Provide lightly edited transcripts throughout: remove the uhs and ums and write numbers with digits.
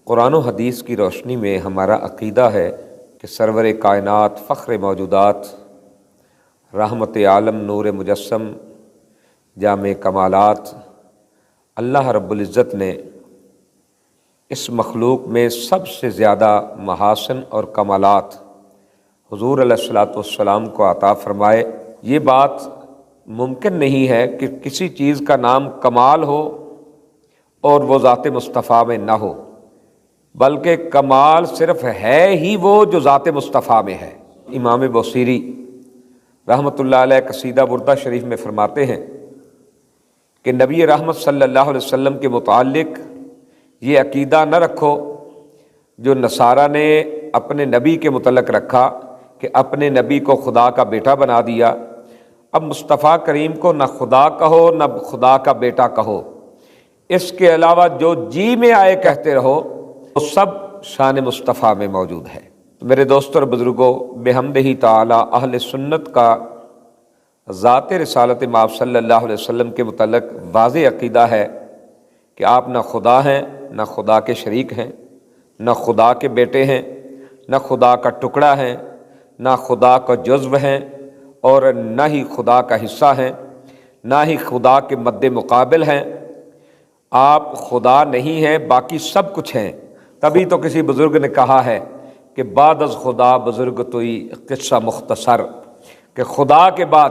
قرآن و حدیث کی روشنی میں ہمارا عقیدہ ہے کہ سرور کائنات، فخر موجودات، رحمت عالم، نور مجسم، جامع کمالات، اللہ رب العزت نے اس مخلوق میں سب سے زیادہ محاسن اور کمالات حضور علیہ الصلوۃ والسلام کو عطا فرمائے۔ یہ بات ممکن نہیں ہے کہ کسی چیز کا نام کمال ہو اور وہ ذات مصطفیٰ میں نہ ہو، بلکہ کمال صرف ہے ہی وہ جو ذات مصطفیٰ میں ہے۔ امام بوصیری رحمۃ اللہ علیہ قصیدہ بردہ شریف میں فرماتے ہیں کہ نبی رحمت صلی اللہ علیہ وسلم کے متعلق یہ عقیدہ نہ رکھو جو نصارہ نے اپنے نبی کے متعلق رکھا کہ اپنے نبی کو خدا کا بیٹا بنا دیا۔ اب مصطفیٰ کریم کو نہ خدا کہو نہ خدا کا بیٹا کہو، اس کے علاوہ جو جی میں آئے کہتے رہو وہ سب شان مصطفیٰ میں موجود ہے۔ میرے دوستوں اور بزرگوں، بحمدہ تعالی اہل سنت کا ذات رسالت مآب صلی اللہ علیہ وسلم کے متعلق واضح عقیدہ ہے کہ آپ نہ خدا ہیں، نہ خدا کے شریک ہیں، نہ خدا کے بیٹے ہیں، نہ خدا کا ٹکڑا ہیں، نہ خدا کا جزو ہیں، اور نہ ہی خدا کا حصہ ہیں، نہ ہی خدا کے مد مقابل ہیں۔ آپ خدا نہیں ہیں، باقی سب کچھ ہیں۔ تبھی تو کسی بزرگ نے کہا ہے کہ بعد از خدا بزرگ توئی قصہ مختصر، کہ خدا کے بعد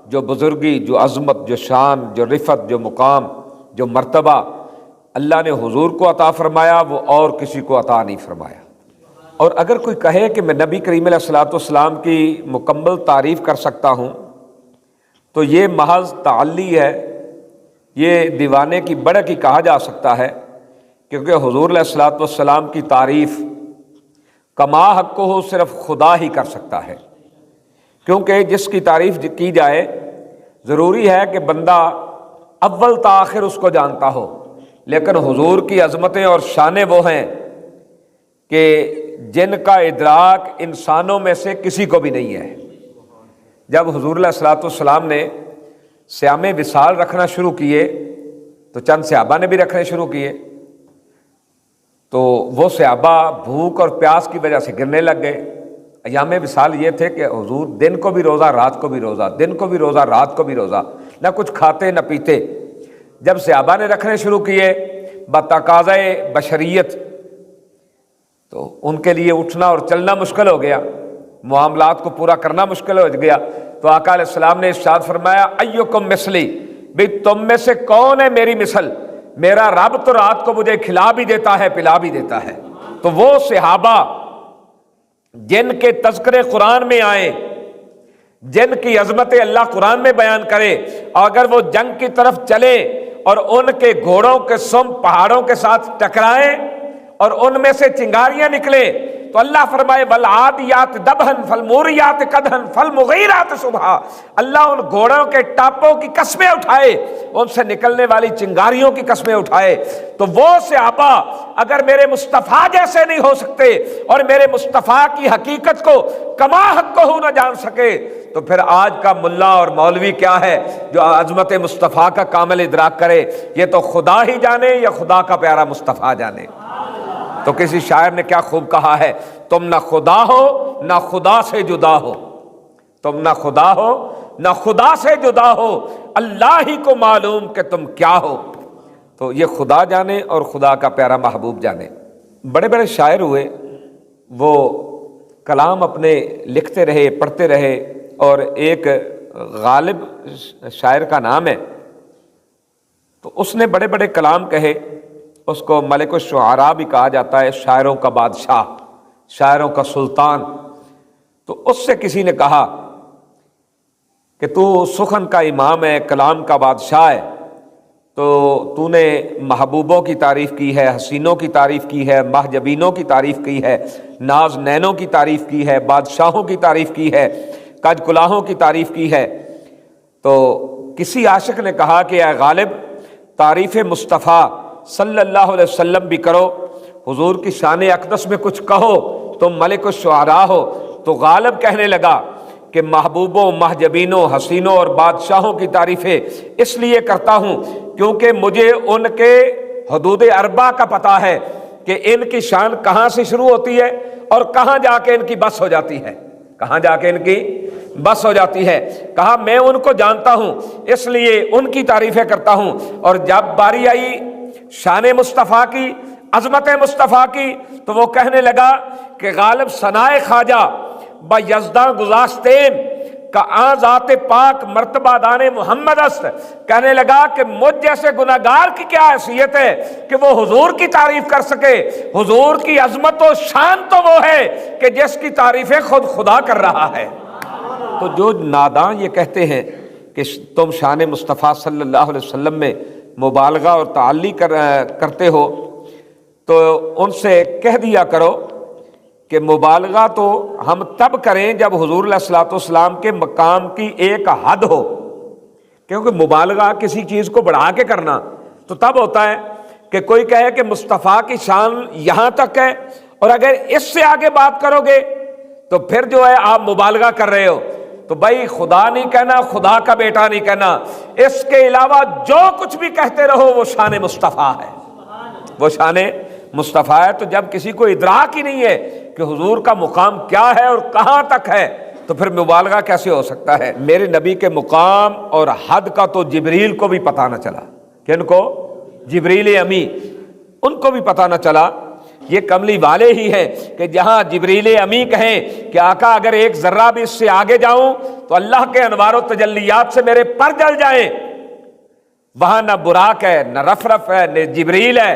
جو بزرگی، جو عظمت، جو شان، جو رفعت، جو مقام، جو مرتبہ اللہ نے حضور کو عطا فرمایا وہ اور کسی کو عطا نہیں فرمایا۔ اور اگر کوئی کہے کہ میں نبی کریم علیہ الصلوۃ والسلام کی مکمل تعریف کر سکتا ہوں تو یہ محض تعلی ہے، یہ دیوانے کی بڑک ہی کہا جا سکتا ہے، کیونکہ حضور علیہ الصلوۃ والسلام کی تعریف کما حق ہو صرف خدا ہی کر سکتا ہے، کیونکہ جس کی تعریف کی جائے ضروری ہے کہ بندہ اول تا آخر اس کو جانتا ہو، لیکن حضور کی عظمتیں اور شانیں وہ ہیں کہ جن کا ادراک انسانوں میں سے کسی کو بھی نہیں ہے۔ جب حضور علیہ الصلوۃ والسلام نے صیام وصال رکھنا شروع کیے تو چند صحابہ نے بھی رکھنے شروع کیے، تو وہ صحابہ بھوک اور پیاس کی وجہ سے گرنے لگ گئے۔ ایام وصال یہ تھے کہ حضور دن کو بھی روزہ، رات کو بھی روزہ، دن کو بھی روزہ، رات کو بھی روزہ، نہ کچھ کھاتے نہ پیتے۔ جب صحابہ نے رکھنے شروع کیے بتقاضۂ بشریت تو ان کے لیے اٹھنا اور چلنا مشکل ہو گیا، معاملات کو پورا کرنا مشکل ہو گیا، تو آقا علیہ السلام نے ارشاد فرمایا ایکم مثلی، بھی تم میں سے کون ہے میری مثل؟ میرا رب تو رات کو مجھے کھلا بھی دیتا ہے، پلا بھی دیتا ہے۔ تو وہ صحابہ جن کے تذکرے قرآن میں آئے، جن کی عظمت اللہ قرآن میں بیان کرے، اگر وہ جنگ کی طرف چلے اور ان کے گھوڑوں کے سم پہاڑوں کے ساتھ ٹکرائیں اور ان میں سے چنگاریاں نکلے تو اللہ فرمائے والعادیات دبحن فالموریات قدحن فالمغیرات صبحا، اللہ ان گھوڑوں کے ٹاپوں کی قسمیں اٹھائے، ان سے نکلنے والی چنگاریوں کی قسمیں اٹھائے۔ تو وہ صحابہ اگر میرے مصطفیٰ جیسے نہیں ہو سکتے اور میرے مصطفیٰ کی حقیقت کو کما حق کو نہ جان سکے تو پھر آج کا ملا اور مولوی کیا ہے جو عظمت مصطفیٰ کا کامل ادراک کرے؟ یہ تو خدا ہی جانے یا خدا کا پیارا مصطفیٰ جانے۔ تو کسی شاعر نے کیا خوب کہا ہے، تم نہ خدا ہو نہ خدا سے جدا ہو، تم نہ خدا ہو نہ خدا سے جدا ہو، اللہ ہی کو معلوم کہ تم کیا ہو۔ تو یہ خدا جانے اور خدا کا پیارا محبوب جانے۔ بڑے بڑے شاعر ہوئے، وہ کلام اپنے لکھتے رہے، پڑھتے رہے، اور ایک غالب شاعر کا نام ہے، تو اس نے بڑے بڑے کلام کہے، اس کو ملک الشعراء بھی کہا جاتا ہے، شاعروں کا بادشاہ، شاعروں کا سلطان۔ تو اس سے کسی نے کہا کہ تو سخن کا امام ہے، کلام کا بادشاہ ہے، تو نے محبوبوں کی تعریف کی ہے، حسینوں کی تعریف کی ہے، محجبینوں کی تعریف کی ہے، ناز نینوں کی تعریف کی ہے، بادشاہوں کی تعریف کی ہے، کج کلاہوں کی تعریف کی ہے۔ تو کسی عاشق نے کہا کہ اے غالب، تعریف مصطفیٰ صلی اللہ علیہ وسلم بھی کرو، حضور کی شان اقدس میں کچھ کہو، تم ملک الشعراء ہو۔ تو غالب کہنے لگا کہ محبوبوں، محجبینوں، حسینوں اور بادشاہوں کی تعریفیں اس لیے کرتا ہوں کیونکہ مجھے ان کے حدود اربع کا پتہ ہے کہ ان کی شان کہاں سے شروع ہوتی ہے اور کہاں جا کے ان کی بس ہو جاتی ہے، کہاں جا کے ان کی بس ہو جاتی ہے۔ کہا میں ان کو جانتا ہوں اس لیے ان کی تعریفیں کرتا ہوں، اور جب باری آئی شان مصطفیٰ کی، عظمت مصطفیٰ کی، تو وہ کہنے لگا کہ غالب ثنائے خواجہ با یزداں گزاشتین کا آن ذات پاک مرتبہ دان محمد است، کہنے لگا کہ مجھ جیسے گناہگار کی کیا حیثیت ہے کہ وہ حضور کی تعریف کر سکے۔ حضور کی عظمت و شان تو وہ ہے کہ جس کی تعریفیں خود خدا کر رہا ہے۔ تو جو ناداں یہ کہتے ہیں کہ تم شان مصطفیٰ صلی اللہ علیہ وسلم میں مبالغہ اور تعلی کرتے ہو، تو ان سے کہہ دیا کرو کہ مبالغہ تو ہم تب کریں جب حضور علیہ الصلوۃ والسلام کے مقام کی ایک حد ہو، کیونکہ مبالغہ کسی چیز کو بڑھا کے کرنا تو تب ہوتا ہے کہ کوئی کہے کہ مصطفیٰ کی شان یہاں تک ہے، اور اگر اس سے آگے بات کرو گے تو پھر جو ہے آپ مبالغہ کر رہے ہو۔ تو بھائی خدا نہیں کہنا، خدا کا بیٹا نہیں کہنا، اس کے علاوہ جو کچھ بھی کہتے رہو وہ شان مصطفیٰ ہے، وہ شان مصطفیٰ ہے۔ تو جب کسی کو ادراک ہی نہیں ہے کہ حضور کا مقام کیا ہے اور کہاں تک ہے، تو پھر مبالغہ کیسے ہو سکتا ہے؟ میرے نبی کے مقام اور حد کا تو جبریل کو بھی پتہ نہ چلا، کن کو؟ جبریل امی، ان کو بھی پتہ نہ چلا۔ یہ کملی والے ہی ہیں کہ جہاں جبریل امی کہیں کہ آقا اگر ایک ذرہ بھی اس سے آگے جاؤں تو اللہ کے انوار و تجلیات سے میرے پر جل جائیں، وہاں نہ براق ہے، نہ رفرف ہے، نہ جبریل ہے،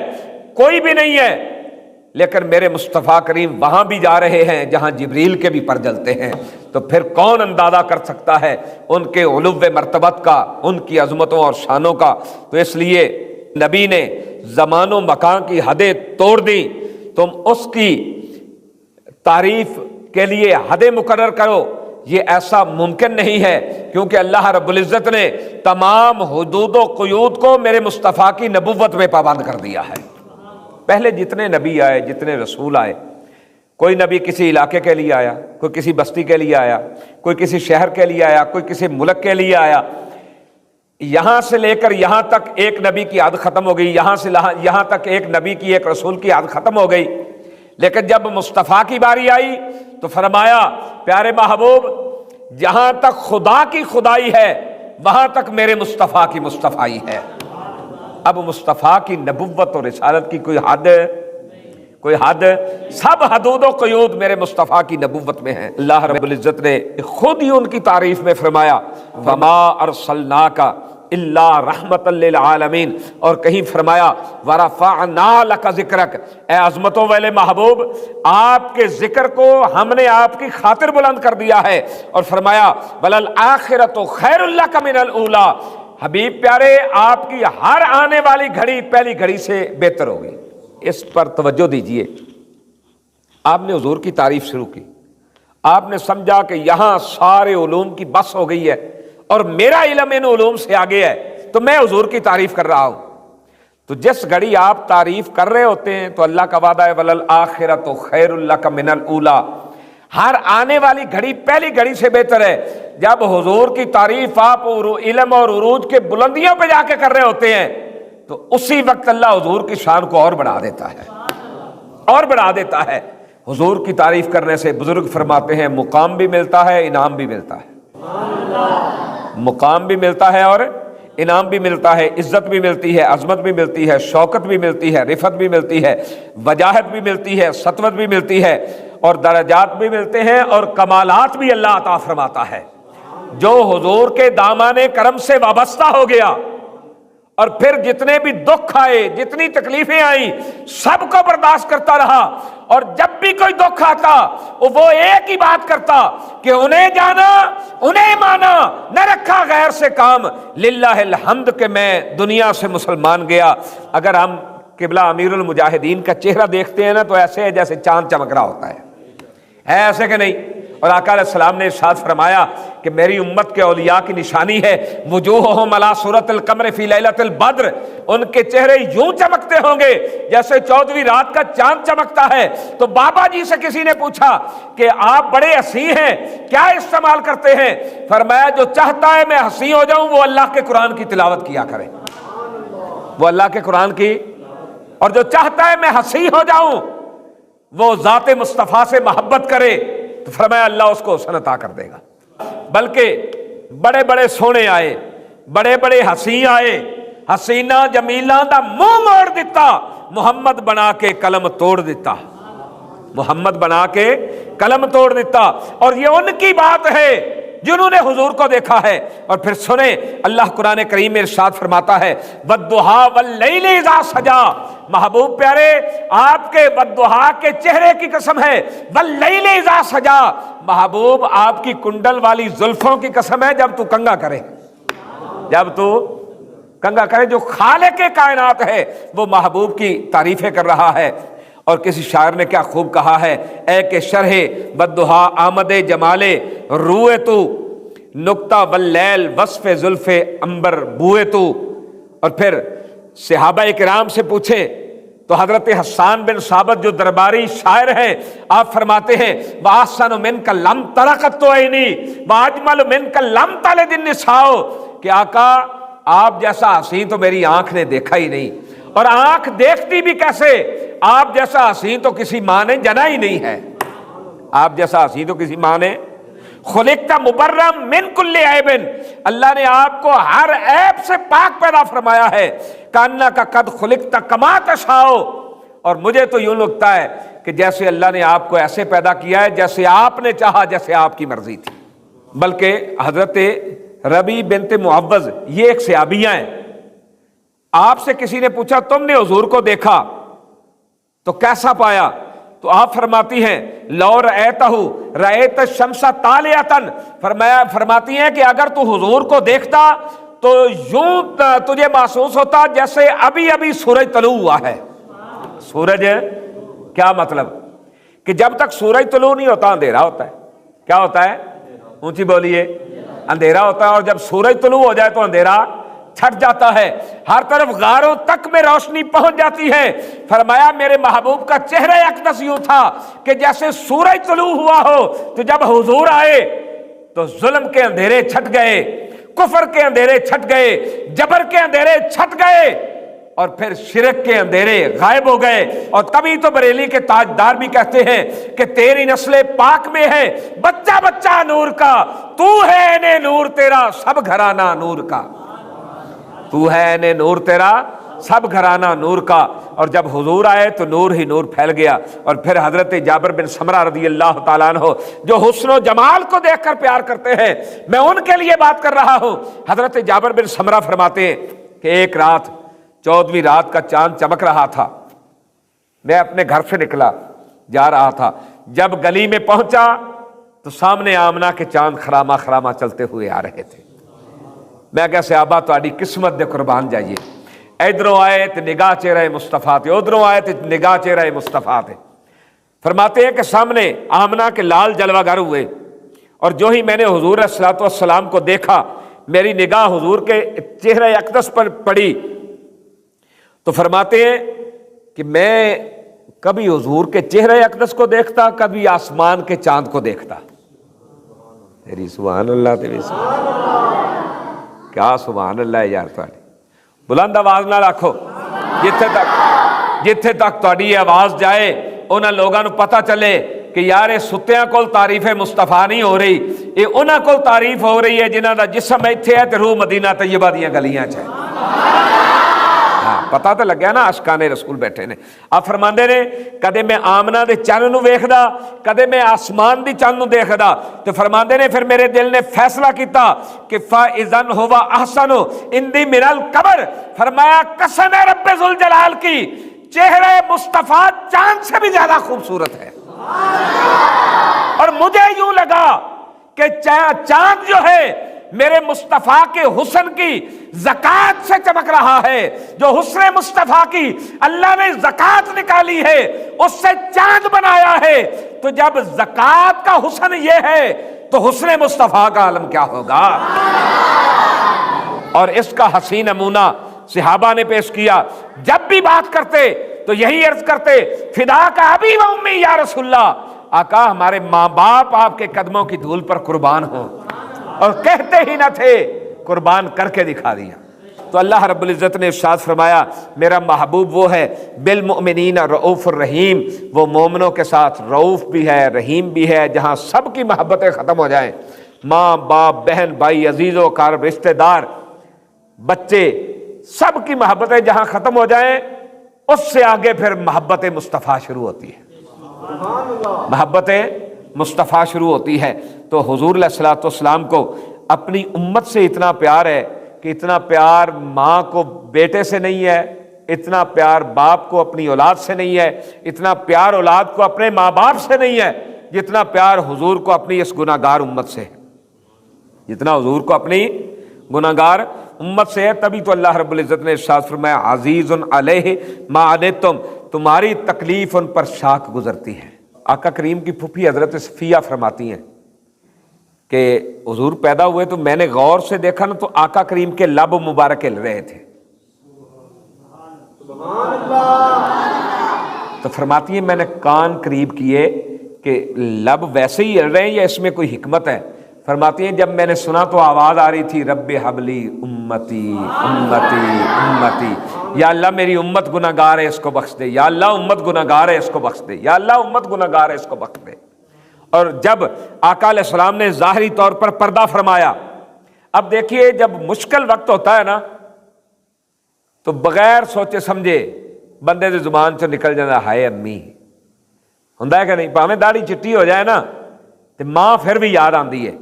کوئی بھی نہیں ہے، لیکن میرے مصطفیٰ کریم وہاں بھی جا رہے ہیں جہاں جبریل کے بھی پر جلتے ہیں۔ تو پھر کون اندازہ کر سکتا ہے ان کے علو مرتبت کا، ان کی عظمتوں اور شانوں کا؟ تو اس لیے نبی نے زمان و مکان کی حدیں توڑ دی، تم اس کی تعریف کے لیے حدیں مقرر کرو، یہ ایسا ممکن نہیں ہے، کیونکہ اللہ رب العزت نے تمام حدود و قیود کو میرے مصطفیٰ کی نبوت میں پابند کر دیا ہے۔ پہلے جتنے نبی آئے، جتنے رسول آئے، کوئی نبی کسی علاقے کے لیے آیا، کوئی کسی بستی کے لیے آیا، کوئی کسی شہر کے لیے آیا، کوئی کسی ملک کے لیے آیا، یہاں سے لے کر یہاں تک ایک نبی کی عہد ختم ہو گئی، یہاں سے یہاں تک ایک نبی کی، ایک رسول کی عہد ختم ہو گئی۔ لیکن جب مصطفیٰ کی باری آئی تو فرمایا پیارے محبوب جہاں تک خدا کی خدائی ہے وہاں تک میرے مصطفیٰ کی مصطفائی ہے۔ اب مصطفیٰ کی نبوت اور رسالت کی کوئی حد، کوئی حد، سب حدود و قیود میرے مصطفیٰ کی نبوت میں ہیں۔ اللہ رب العزت نے خود ہی ان کی تعریف میں فرمایا وما ارسلناک الا رحمۃ للعالمین، اور کہیں فرمایا ورفعنا لک ذکرک، اے عظمتوں والے محبوب آپ کے ذکر کو ہم نے آپ کی خاطر بلند کر دیا ہے، اور فرمایا وللآخرۃ خیر لک من الاولی، حبیب پیارے آپ کی ہر آنے والی گھڑی پہلی گھڑی سے بہتر ہوگی۔ اس پر توجہ دیجئے، آپ نے حضور کی تعریف شروع کی، آپ نے سمجھا کہ یہاں سارے علوم کی بس ہو گئی ہے اور میرا علم ان علوم سے آگے ہے، تو میں حضور کی تعریف کر رہا ہوں۔ تو جس گھڑی آپ تعریف کر رہے ہوتے ہیں تو اللہ کا وعدہ ہے وَلَلْآخِرَةُ خَيْرٌ لَكَ مِنَ الْأُولَىٰ، ہر آنے والی گھڑی پہلی گھڑی سے بہتر ہے۔ جب حضور کی تعریف آپ علم اور عروج کے بلندیوں پہ جا کے کر رہے ہوتے ہیں تو اسی وقت اللہ حضور کی شان کو اور بڑھا دیتا ہے، اور بڑھا دیتا ہے۔ حضور کی تعریف کرنے سے بزرگ فرماتے ہیں مقام بھی ملتا ہے، انعام بھی ملتا ہے، مقام بھی ملتا ہے اور انعام بھی ملتا ہے، عزت بھی ملتی ہے، عظمت بھی ملتی ہے، شوکت بھی ملتی ہے، رفعت بھی ملتی ہے، وجاہت بھی ملتی ہے، سطوت بھی ملتی ہے، اور درجات بھی ملتے ہیں، اور کمالات بھی اللہ عطا فرماتا ہے۔ جو حضور کے دامن کرم سے وابستہ ہو گیا اور پھر جتنے بھی دکھ آئے، جتنی تکلیفیں آئیں، سب کو برداشت کرتا رہا، اور جب بھی کوئی دکھ آتا وہ ایک ہی بات کرتا کہ انہیں جانا، انہیں مانا، نہ رکھا غیر سے کام، للہ الحمد کہ میں دنیا سے مسلمان گیا۔ اگر ہم قبلہ امیر المجاہدین کا چہرہ دیکھتے ہیں نا تو ایسے ہے جیسے چاند چمک رہا ہوتا ہے ایسے کہ نہیں؟ اور آقا علیہ السلام نے ارشاد فرمایا کہ میری امت کے اولیاء کی نشانی ہے وجوہہم علی صورت القمر فی لیلۃ البدر، ان کے چہرے یوں چمکتے ہوں گے جیسے 14ویں رات کا چاند چمکتا ہے۔ تو بابا جی سے کسی نے پوچھا کہ آپ بڑے ہنسی ہیں، کیا استعمال کرتے ہیں؟ فرمایا جو چاہتا ہے میں ہنسی ہو جاؤں وہ اللہ کے قرآن کی تلاوت کیا کرے، وہ اللہ کے قرآن کی اور جو چاہتا ہے میں ہنسی ہو جاؤں وہ ذات مصطفیٰ سے محبت کرے تو فرمایا اللہ اس کو حسن عطا کر دے گا۔ بلکہ بڑے بڑے سونے آئے، بڑے بڑے حسین آئے، حسینہ جمیلہ دا منہ موڑ دیتا، محمد بنا کے قلم توڑ دیتا، محمد بنا کے قلم توڑ دیتا۔ اور یہ ان کی بات ہے جنہوں نے حضور کو دیکھا ہے۔ اور پھر سنیں اللہ قرآن کریم میں ارشاد فرماتا ہے والضحیٰ واللیل اذا سجا، محبوب پیارے آپ کے والضحیٰ کے چہرے کی قسم ہے، واللیل اذا سجا، محبوب آپ کی کنڈل والی زلفوں کی قسم ہے جب تو کنگا کرے، جب تو کنگا کرے۔ جو خالق کائنات ہے وہ محبوب کی تعریفیں کر رہا ہے۔ اور کسی شاعر نے کیا خوب کہا ہے، اے کہ شرح والضحیٰ آمد جمالے روئے تو، نکتہ واللیل وصف زلف عنبر بوئے تو۔ اور پھر صحابہ کرام سے پوچھے تو حضرت حسان بن ثابت جو درباری شاعر ہیں آپ فرماتے ہیں وَأَحْسَنُ مِنْكَ لَمْ تَرَ قَطُّ عَيْنِي وَأَجْمَلُ مِنْكَ لَمْ تَلِدِ النِّسَاءُ، کہ آقا آپ جیسا حسین تو میری آنکھ نے دیکھا ہی نہیں، اور آنکھ دیکھتی بھی کیسے، آپ جیسا حسین تو کسی ماں نے جنا ہی نہیں ہے، آپ جیسا حسین تو کسی ماں نے۔ خلقت مبرم من کل عیب، اللہ نے آپ کو ہر عیب سے پاک پیدا فرمایا ہے، کانک قد خلقت کما تشاء، اور مجھے تو یوں لگتا ہے کہ جیسے اللہ نے آپ کو ایسے پیدا کیا ہے جیسے آپ نے چاہا، جیسے آپ کی مرضی تھی۔ بلکہ حضرت ربی بنت معوذ یہ ایک صحابیہ ہیں، آپ سے کسی نے پوچھا تم نے حضور کو دیکھا تو کیسا پایا؟ تو آپ فرماتی ہیں لو رأیتہ رأیت الشمس طالعۃ، فرماتی ہیں کہ اگر تو حضور کو دیکھتا تو یوں تجھے محسوس ہوتا جیسے ابھی ابھی سورج طلوع ہوا ہے۔ سورج کیا مطلب کہ جب تک سورج طلوع نہیں ہوتا اندھیرا ہوتا ہے، کیا ہوتا ہے؟ اونچی بولیے، اندھیرا ہوتا ہے، اور جب سورج طلوع ہو جائے تو اندھیرا چھٹ جاتا ہے، ہر طرف غاروں تک میں روشنی پہنچ جاتی ہے۔ فرمایا میرے محبوب کا چہرہ اقدس یوں تھا کہ جیسے سورج طلوع ہوا ہو، تو جب حضور آئے تو ظلم کے اندھیرے چھٹ گئے، کفر کے اندھیرے چھٹ گئے، جبر کے اندھیرے چھٹ گئے، اور پھر شرک کے اندھیرے غائب ہو گئے۔ اور تبھی تو بریلی کے تاجدار بھی کہتے ہیں کہ تیری نسل پاک میں ہے بچہ بچہ نور کا، تو ہے نے نور تیرا سب گھرانہ نور کا، تو ہے نے نور تیرا سب گھرانہ نور کا۔ اور جب حضور آئے تو نور ہی نور پھیل گیا۔ اور پھر حضرت جابر بن سمرہ رضی اللہ تعالیٰ عنہ جو حسن و جمال کو دیکھ کر پیار کرتے ہیں، میں ان کے لیے بات کر رہا ہوں۔ حضرت جابر بن سمرہ فرماتے ہیں کہ ایک رات 14ویں رات کا چاند چمک رہا تھا، میں اپنے گھر سے نکلا جا رہا تھا، جب گلی میں پہنچا تو سامنے آمنہ کے چاند خراما خراما چلتے ہوئے آ رہے تھے۔ میں کہا صحابہ تہاڈی قسمت دے قربان جائیے، ادھروں آئے تو نگاہ چہرہ مصطفیٰ تے، ادھروں آئے تو نگاہ چہرہ مصطفیٰ تے۔ فرماتے ہیں کہ سامنے آمنہ کے لال جلوہ گر ہوئے، اور جو ہی میں نے حضور علیہ الصلوۃ والسلام کو دیکھا میری نگاہ حضور کے چہرہ اقدس پر پڑی، تو فرماتے ہیں کہ میں کبھی حضور کے چہرہ اقدس کو دیکھتا، کبھی آسمان کے چاند کو دیکھتا۔ تیری سبحان اللہ، تیری سبحان اللہ، کیا سبحان اللہ یار تھوڑی بلند آواز نہ رکھو، جتھے تک تھوڑی آواز جائے انہاں لوگاں نو پتہ چلے کہ یار ستیاں کول تعریف مصطفیٰ نہیں ہو رہی، یہ انہاں کول تعریف ہو رہی ہے جنہاں دا جسم ایتھے ہے تے روح مدینہ طیبہ دیاں گلیاں چ ہے۔ پتہ تو لگیا نا عاشقان رسول بیٹھے نے۔ آپ فرماندے نے کدے میں آمنہ دے چن نو ویکھدا، کدے میں آسمان دی چن نو دیکھدا، تو فرماندے نے پھر میرے دل نے فیصلہ کیتا کہ فَإِذَنْ هُوَ أَحْسَنُ عِنْدِي مِنَ الْقَمَرِ، فرمایا قسم ہے رب ذوالجلال کی، چہرہ مصطفیٰ چاند سے بھی زیادہ خوبصورت ہے۔ اور مجھے یوں لگا کہ چاند جو ہے میرے مصطفیٰ کے حسن کی زکوٰۃ سے چمک رہا ہے، جو حسن مصطفیٰ کی اللہ نے زکوٰۃ نکالی ہے اس سے چاند بنایا ہے۔ تو جب زکوٰۃ کا حسن یہ ہے تو حسن مصطفیٰ کا عالم کیا ہوگا۔ اور اس کا حسین نمونہ صحابہ نے پیش کیا، جب بھی بات کرتے تو یہی عرض کرتے فدا کا ابی و امی یا رسول اللہ، آقا ہمارے ماں باپ آپ کے قدموں کی دھول پر قربان ہوں، اور کہتے ہی نہ تھے قربان کر کے دکھا دیا۔ تو اللہ رب العزت نے ارشاد فرمایا میرا محبوب وہ ہے بالمؤمنین رؤوف الرحیم، وہ مومنوں کے ساتھ رؤوف بھی ہے رحیم بھی ہے، جہاں سب کی محبتیں ختم ہو جائیں، ماں باپ بہن بھائی عزیز و اقارب رشتہ دار بچے سب کی محبتیں جہاں ختم ہو جائیں، اس سے آگے پھر محبت مصطفیٰ شروع ہوتی ہے، محبت مصطفیٰ شروع ہوتی ہے۔ تو حضور علیہ الصلوۃ والسلام کو اپنی امت سے اتنا پیار ہے کہ اتنا پیار ماں کو بیٹے سے نہیں ہے، اتنا پیار باپ کو اپنی اولاد سے نہیں ہے، اتنا پیار اولاد کو اپنے ماں باپ سے نہیں ہے، جتنا پیار حضور کو اپنی اس گناہ گار امت سے ہے، جتنا حضور کو اپنی گناہ گار امت سے ہے۔ تبھی تو اللہ رب العزت نے ارشاد فرمایا عزیز علیہ ما عنتم، تمہاری تکلیف ان پر شاق گزرتی ہے۔ آقا کریم کی پھوپھی حضرت صفیہ فرماتی ہیں کہ حضور پیدا ہوئے تو میں نے غور سے دیکھا نا تو آقا کریم کے لب مبارک ہل رہے تھے، تو فرماتی ہیں میں نے کان قریب کیے کہ لب ویسے ہی ہل رہے ہیں یا اس میں کوئی حکمت ہے؟ فرماتی ہیں جب میں نے سنا تو آواز آ رہی تھی رب حبلی امتی امتی امتی، یا اللہ میری امت گناہ گار ہے اس کو بخش دے، یا اللہ امت گناہ گار ہے اس کو بخش دے، یا اللہ امت گناہ گار ہے اس کو بخش دے۔ اور جب آقا علیہ السلام نے ظاہری طور پر پردہ فرمایا، اب دیکھیے جب مشکل وقت ہوتا ہے نا تو بغیر سوچے سمجھے بندے دی زبان چ نکل جاتا ہائے امی، ہوندا ہے کہ نہیں؟ پاویں داڑھی چٹی ہو جائے نا تو ماں پھر بھی یاد آندی ہے،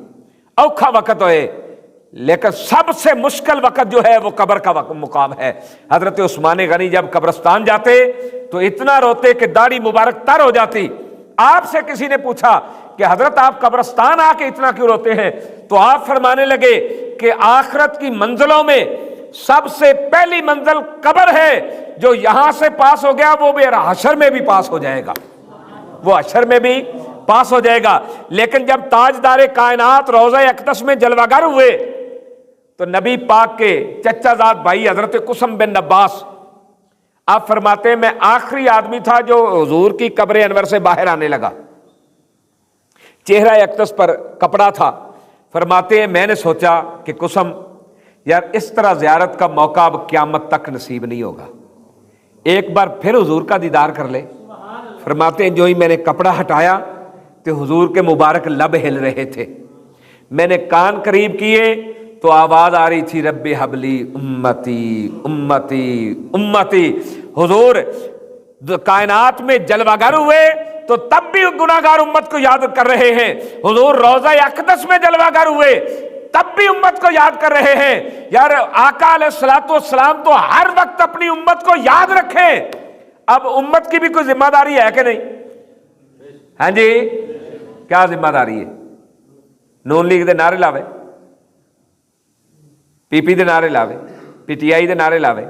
اوکھا وقت ہوئے، لیکن سب سے مشکل وقت جو ہے وہ قبر کا مقام ہے۔ حضرت عثمان غنی جب قبرستان جاتے تو اتنا روتے کہ داڑھی مبارک تر ہو جاتی۔ آپ سے کسی نے پوچھا کہ حضرت آپ قبرستان آ کے اتنا کیوں روتے ہیں؟ تو آپ فرمانے لگے کہ آخرت کی منزلوں میں سب سے پہلی منزل قبر ہے، جو یہاں سے پاس ہو گیا وہ بھی حشر میں بھی پاس ہو جائے گا، وہ حشر میں بھی پاس ہو جائے گا۔ لیکن جب تاجدار کائنات روضہ اقدس میں جلوہ گر ہوئے تو نبی پاک کے چچا زاد بھائی حضرت قسم بن عباس آپ فرماتے ہیں میں آخری آدمی تھا جو حضور کی قبر انور سے باہر آنے لگا، چہرہ اقدس پر کپڑا تھا۔ فرماتے ہیں میں نے سوچا کہ قسم یار اس طرح زیارت کا موقع اب قیامت تک نصیب نہیں ہوگا، ایک بار پھر حضور کا دیدار کر لے۔ فرماتے ہیں جو ہی میں نے کپڑا ہٹایا تو حضور کے مبارک لب ہل رہے تھے، میں نے کان قریب کیے تو آواز آ رہی تھی رب حبلی امتی امتی امتی۔ حضور کائنات میں جلوہ گر ہوئے تو تب بھی گناہ گار امت کو یاد کر رہے ہیں، حضور روضہ اقدس میں جلوہ گر ہوئے تب بھی امت کو یاد کر رہے ہیں۔ یار آقا علیہ الصلوۃ والسلام تو ہر وقت اپنی امت کو یاد رکھیں۔ اب امت کی بھی کوئی ذمہ داری ہے کہ نہیں؟ ہاں جی، کیا ذمہ داری ہے؟ نون لیگ دے نعرے لاوے، پی پی دے نعرے لاوے، پی ٹی آئی دے نعرے لاوے،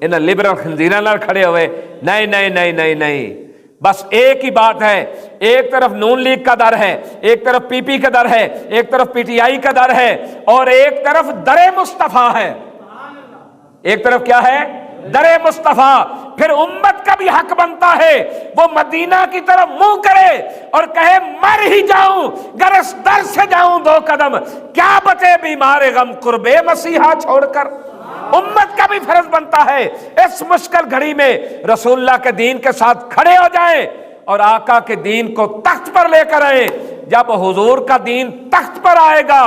انہاں لبرل خنزیراں نال کھڑے ہوئے، نہیں نہیں نہیں نہیں نہیں، بس ایک ہی بات ہے، ایک طرف نون لیگ کا در ہے، ایک طرف پی پی کا در ہے، ایک طرف پی ٹی آئی کا در ہے، اور ایک طرف در مصطفیٰ ہے۔ ایک طرف کیا ہے؟ در مصطفیٰ۔ پھر امت کا بھی حق بنتا ہے وہ مدینہ کی طرف منہ کرے اور کہے مر ہی جاؤں گر اس در سے جاؤں 2 قدم، کیا بچے بیمار غم قرب مسیحا چھوڑ کر۔ امت کا بھی فرض بنتا ہے اس مشکل گھڑی میں رسول اللہ کے دین کے ساتھ کھڑے ہو جائیں اور آقا کے دین کو تخت پر لے کر آئیں۔ جب حضور کا دین تخت پر آئے گا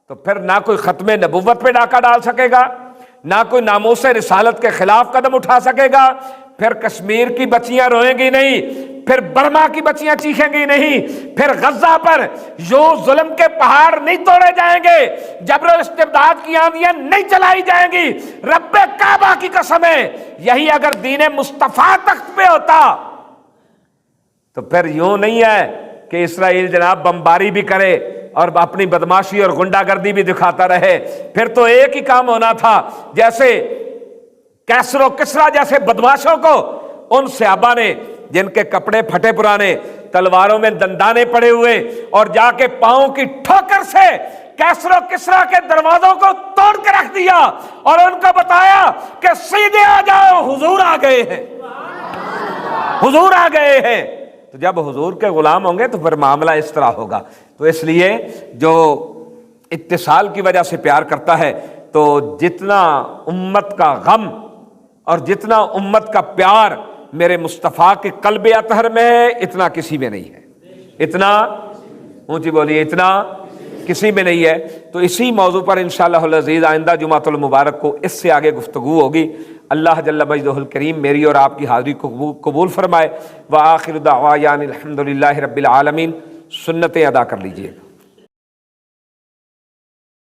تو پھر نہ کوئی ختم نبوت پہ ڈاکہ ڈال سکے گا، نہ کوئی ناموس رسالت کے خلاف قدم اٹھا سکے گا، پھر کشمیر کی بچیاں روئیں گی نہیں، پھر برما کی بچیاں چیخیں گی نہیں، پھر غزہ پر یوں ظلم کے پہاڑ نہیں توڑے جائیں گے، جبر و استبداد کی آندیاں نہیں چلائی جائیں گی۔ رب کعبہ کی قسم ہے یہی اگر دین مصطفیٰ تخت پہ ہوتا تو پھر یوں نہیں ہے کہ اسرائیل جناب بمباری بھی کرے اور اپنی بدماشی اور غنڈہ گردی بھی دکھاتا رہے، پھر تو ایک ہی کام ہونا تھا، جیسے کیسر و کسرا جیسے بدماشوں کو ان صحابہ نے جن کے کپڑے پھٹے پرانے، تلواروں میں دندانے پڑے ہوئے، اور جا کے پاؤں کی ٹھوکر سے کیسر و کسرا کے دروازوں کو توڑ کے رکھ دیا اور ان کو بتایا کہ سیدھے آ جاؤ، حضور آ گئے ہیں، حضور آ گئے ہیں۔ تو جب حضور کے غلام ہوں گے تو پھر معاملہ اس طرح ہوگا۔ تو اس لیے جو اتصال کی وجہ سے پیار کرتا ہے تو جتنا امت کا غم اور جتنا امت کا پیار میرے مصطفیٰ کے قلب اطہر میں ہے اتنا کسی میں نہیں ہے، اتنا اونچی بولیے، اتنا کسی میں نہیں ہے۔ تو اسی موضوع پر انشاءاللہ العزیز آئندہ جمعۃ المبارک کو اس سے آگے گفتگو ہوگی۔ اللہ جل مجدہ الکریم میری اور آپ کی حاضری کو قبول فرمائے۔ وآخر دعوانا الحمدللہ رب العالمین۔ سنتیں ادا کر لیجئے۔